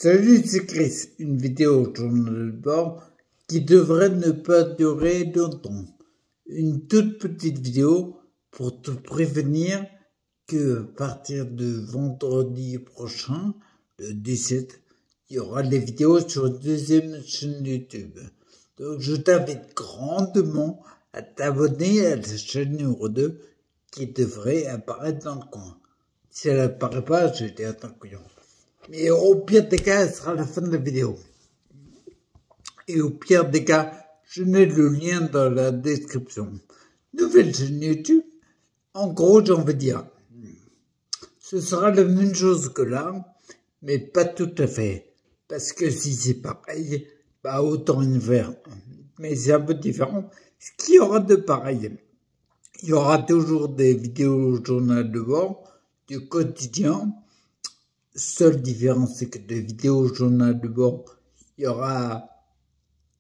Salut, c'est Chris, une vidéo au journal de bord qui devrait ne pas durer longtemps. Une toute petite vidéo pour te prévenir que à partir de vendredi prochain, le 17, il y aura les vidéos sur la deuxième chaîne YouTube. Donc je t'invite grandement à t'abonner à la chaîne numéro 2 qui devrait apparaître dans le coin. Si elle apparaît pas, je vais être un couillon. Mais au pire des cas, elle sera à la fin de la vidéo. Et au pire des cas, je mets le lien dans la description. Nouvelle chaîne YouTube. En gros, j'ai envie de dire, ce sera la même chose que là, mais pas tout à fait. Parce que si c'est pareil, bah autant une faire. Mais c'est un peu différent. Ce qu'il y aura de pareil, il y aura toujours des vidéos au journal de bord, du quotidien. Seule différence, c'est que des vidéos au journal de bord, il y aura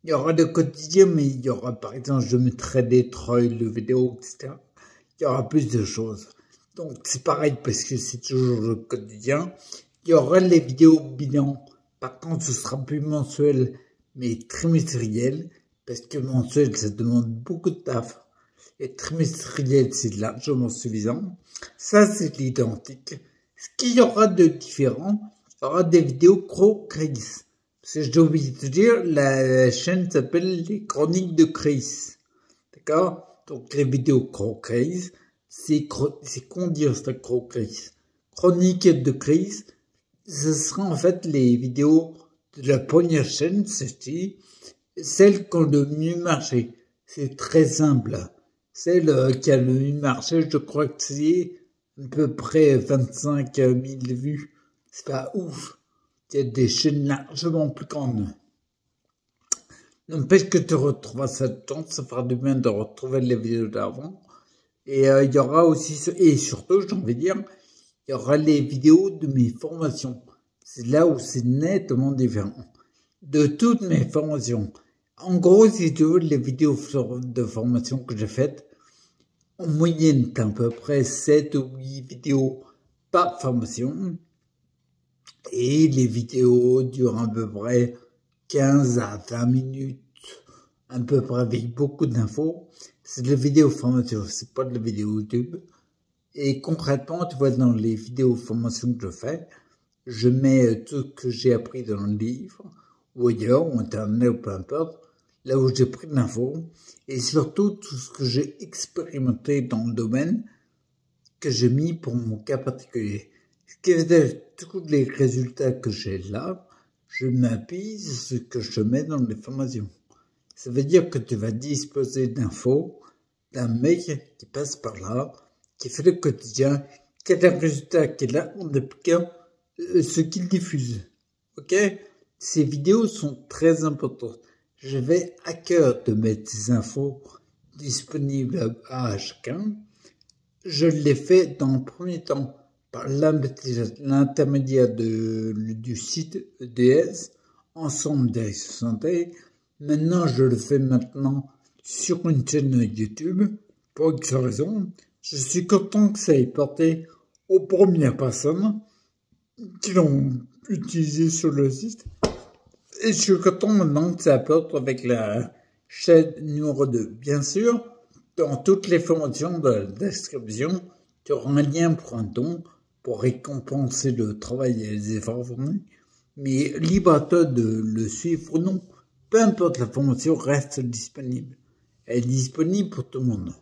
le quotidien, mais il y aura, par exemple, je mettrai des trails de vidéos, etc. Il y aura plus de choses. Donc, c'est pareil, parce que c'est toujours le quotidien. Il y aura les vidéos bilan. Par contre, ce sera plus mensuel, mais trimestriel, parce que mensuel, ça demande beaucoup de taf. Et trimestriel, c'est largement suffisant. Ça, c'est l'identique. Ce qu'il y aura de différent, il y aura des vidéos Chris. Parce que j'ai oublié de te dire, la chaîne s'appelle les Chroniques de Chris. D'accord? Donc les vidéos Chris, c'est qu'on dit ça Chris. Chroniques de Chris, ce sera en fait les vidéos de la première chaîne, c'est-à-dire celles qui ont le mieux marché. C'est très simple. Celle qui a le mieux marché, je crois que c'est à peu près 25 000 vues. C'est pas ouf. Il y a des chaînes largement plus grandes. N'empêche que tu retrouveras ça de temps, ça fera du bien de retrouver les vidéos d'avant. Et il y aura aussi, et surtout, j'ai envie de dire, il y aura les vidéos de mes formations. C'est là où c'est nettement différent. De toutes mes formations. En gros, si tu veux, les vidéos de formation que j'ai faites, en moyenne, t'as à peu près 7 ou 8 vidéos par formation. Et les vidéos durent à peu près 15 à 20 minutes, à peu près avec beaucoup d'infos. C'est de la vidéo formation, c'est pas de la vidéo YouTube. Et concrètement, tu vois, dans les vidéos formation que je fais, je mets tout ce que j'ai appris dans le livre, ou ailleurs, ou internet, ou peu importe, là où j'ai pris de l'info, et surtout tout ce que j'ai expérimenté dans le domaine que j'ai mis pour mon cas particulier. Ce qui veut dire tous les résultats que j'ai là, je m'appuie sur ce que je mets dans les formations. Ça veut dire que tu vas disposer d'infos d'un mec qui passe par là, qui fait le quotidien, qui a des résultats qu'il a en appliquant ce qu'il diffuse. Ok? Ces vidéos sont très importantes. Je vais à cœur de mettre ces infos disponibles à chacun. Je l'ai fait dans le premier temps par l'intermédiaire du site EDS, Ensemble Direction Santé. Maintenant, je le fais maintenant sur une chaîne YouTube. Pour X raison, je suis content que ça ait porté aux premières personnes qui l'ont utilisé sur le site. Et je suis content maintenant que ça apporte avec la chaîne numéro 2. Bien sûr, dans toutes les formations de la description, tu auras un lien pour un don pour récompenser le travail et les efforts fournis. Mais libre à toi de le suivre ou non. Peu importe, la formation reste disponible. Elle est disponible pour tout le monde.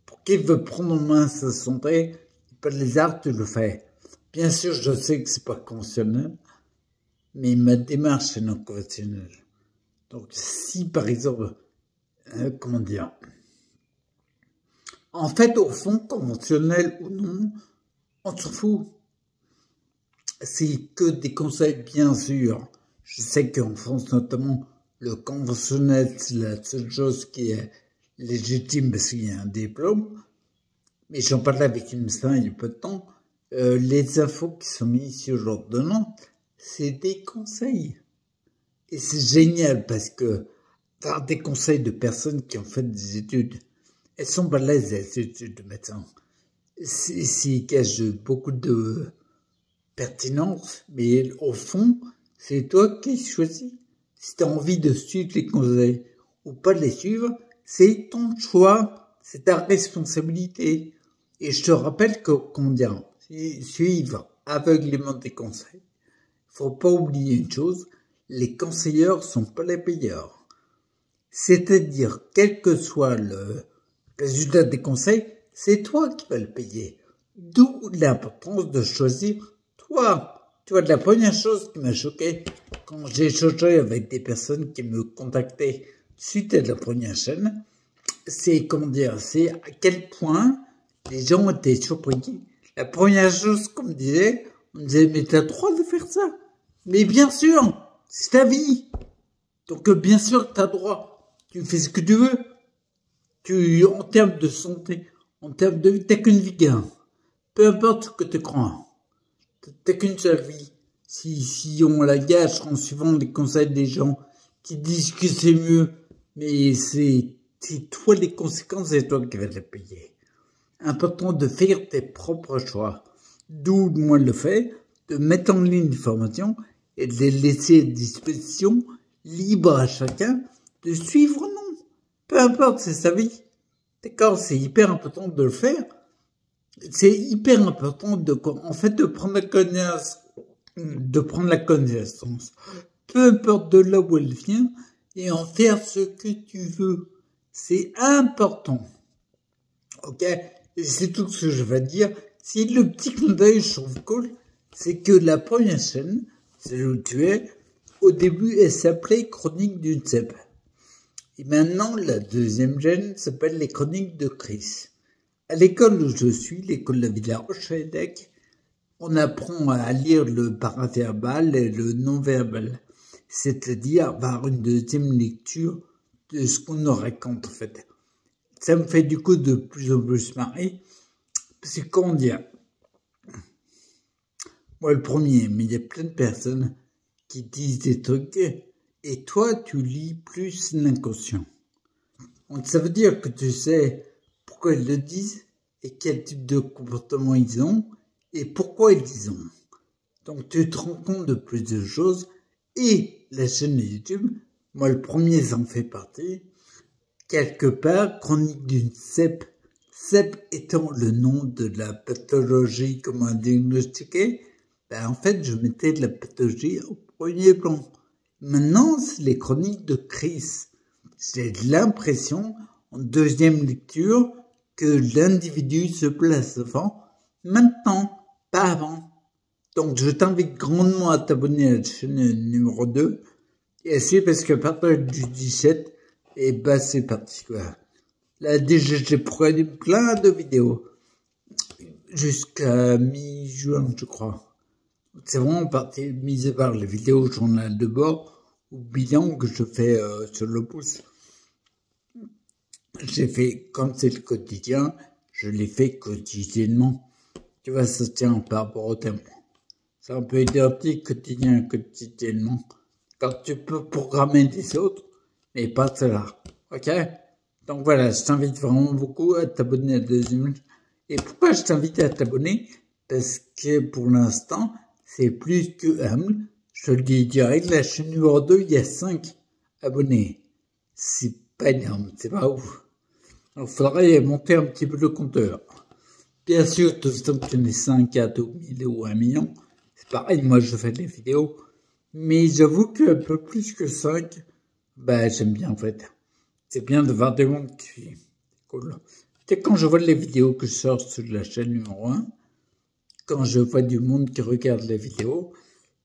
Pour qui veut prendre en main sa santé, pas de lézard, tu le fais. Bien sûr, je sais que c'est pas conventionnel, mais ma démarche est non conventionnelle. Donc, si par exemple, comment dire, en fait, au fond, conventionnel ou non, on s'en fout. C'est que des conseils, bien sûr. Je sais qu'en France, notamment, le conventionnel, c'est la seule chose qui est légitime parce qu'il y a un diplôme. Mais j'en parlais avec une médecin il y a peu de temps. Les infos qui sont mises sur l'ordonnance, c'est des conseils. Et c'est génial parce que t'as des conseils de personnes qui ont fait des études. Elles sont balèzes, les études de médecin. S'ils cachent beaucoup de pertinence, mais au fond, C'est toi qui choisis. Si tu as envie de suivre les conseils ou pas de les suivre, c'est ton choix, c'est ta responsabilité. Et je te rappelle que, comment dire, suivre aveuglément tes conseils, faut pas oublier une chose, les conseilleurs sont pas les payeurs. C'est-à-dire, quel que soit le résultat des conseils, c'est toi qui vas le payer. D'où l'importance de choisir toi. Tu vois, la première chose qui m'a choqué quand j'ai échangé avec des personnes qui me contactaient suite à la première chaîne, c'est, comment dire, c'est à quel point les gens étaient surpris. La première chose qu'on me disait, on me disait, mais t'as le droit de faire ça. Mais bien sûr, c'est ta vie. Donc, bien sûr, t'as le droit. Tu fais ce que tu veux. En termes de santé, en termes de vie, t'as qu'une vie, gars. Peu importe ce que tu crois. T'as qu'une seule vie. Si on la gâche en suivant les conseils des gens qui disent que c'est mieux, mais c'est toi les conséquences, c'est toi qui vas les payer. Important de faire tes propres choix. D'où moi le fait de mettre en ligne des formations et de les laisser à disposition, libre à chacun, de suivre ou non. Peu importe, c'est sa vie. D'accord, c'est hyper important de le faire. C'est hyper important de prendre la connaissance, peu importe de là où elle vient, et en faire ce que tu veux. C'est important. Ok? Et c'est tout ce que je vais dire. Si le petit clin d'œil je trouve cool, c'est que la première chaîne, celle où tu es, au début, elle s'appelait Chroniques d'une cèpe. Et maintenant, la deuxième chaîne s'appelle Les Chroniques de Chris. À l'école où je suis, l'école de la Villa Rochedec, on apprend à lire le paraverbal et le non-verbal. C'est-à-dire avoir une deuxième lecture de ce qu'on nous raconte, en fait. Ça me fait du coup de plus en plus marrer. Parce que comment dire, moi le premier, mais il y a plein de personnes qui disent des trucs et toi tu lis plus l'inconscient. Donc ça veut dire que tu sais pourquoi ils le disent et quel type de comportement ils ont et pourquoi ils les ont. Donc tu te rends compte de plus de choses et la chaîne YouTube, moi le premier ça en fait partie. Quelque part, Chronique d'une cèpe, cèpe étant le nom de la pathologie comment diagnostiquer, ben en fait je mettais de la pathologie au premier plan. Maintenant c'est les chroniques de Chris. J'ai l'impression, en deuxième lecture, que l'individu se place avant, maintenant, pas avant. Donc je t'invite grandement à t'abonner à la chaîne numéro 2, et c'est parce qu'à partir du 17, et bah c'est parti quoi. Là déjà j'ai produit plein de vidéos jusqu'à mi-juin je crois. C'est vraiment parti, mis à part les vidéos journal de bord ou bilan que je fais sur le pouce. J'ai fait comme c'est le quotidien, je l'ai fait quotidiennement. Tu vois, ça tient par rapport au thème. C'est un peu identique quotidiennement. Quand tu peux programmer des autres, mais pas cela. Ok? Donc voilà, je t'invite vraiment beaucoup à t'abonner à la deuxième. Et pourquoi je t'invite à t'abonner? Parce que pour l'instant, c'est plus que humble. Je te le dis direct, la chaîne numéro 2, il y a 5 abonnés. C'est pas énorme, c'est pas ouf. Donc il faudrait monter un petit peu le compteur. Bien sûr, tout ce temps que tu en es 5, 4 ou 1000 ou 1 million, c'est pareil, moi je fais des vidéos. Mais j'avoue qu'un peu plus que 5, bah j'aime bien en fait. C'est bien de voir des mondes qui suivent. Cool. C'est quand je vois les vidéos que je sors sur la chaîne numéro 1, quand je vois du monde qui regarde les vidéos,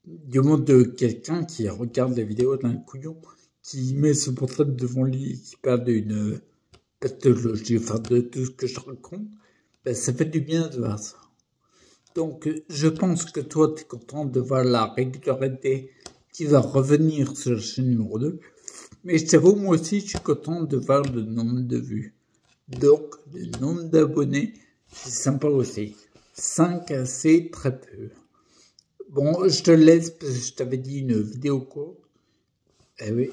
du monde de quelqu'un qui regarde les vidéos d'un couillon, qui met son portable devant lui et qui parle d'une pathologie, enfin de tout ce que je raconte, ben, ça fait du bien de voir ça. Donc, je pense que toi, tu es content de voir la régularité qui va revenir sur la chaîne numéro 2. Mais je t'avoue, moi aussi, je suis content de voir le nombre de vues. Donc, le nombre d'abonnés, c'est sympa aussi. 5, c'est très peu. Bon, je te laisse parce que je t'avais dit une vidéo courte. Eh oui.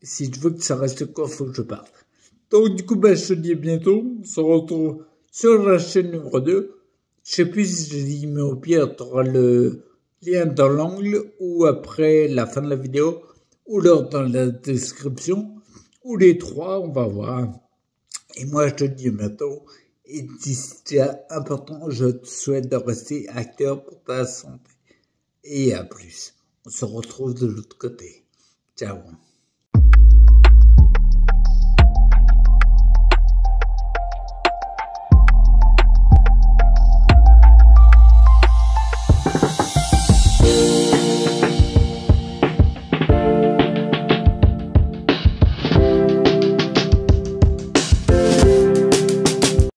Si tu veux que ça reste court, faut que je parte. Donc, du coup, bah, je te dis à bientôt. On se retrouve sur la chaîne numéro 2. Je sais plus si je dis, mais au pire, lien dans l'angle ou après la fin de la vidéo ou alors dans la description ou les trois, on va voir. Et moi, je te dis bientôt. Et d'ici là, important, je te souhaite de rester acteur pour ta santé. Et à plus. On se retrouve de l'autre côté. Ciao.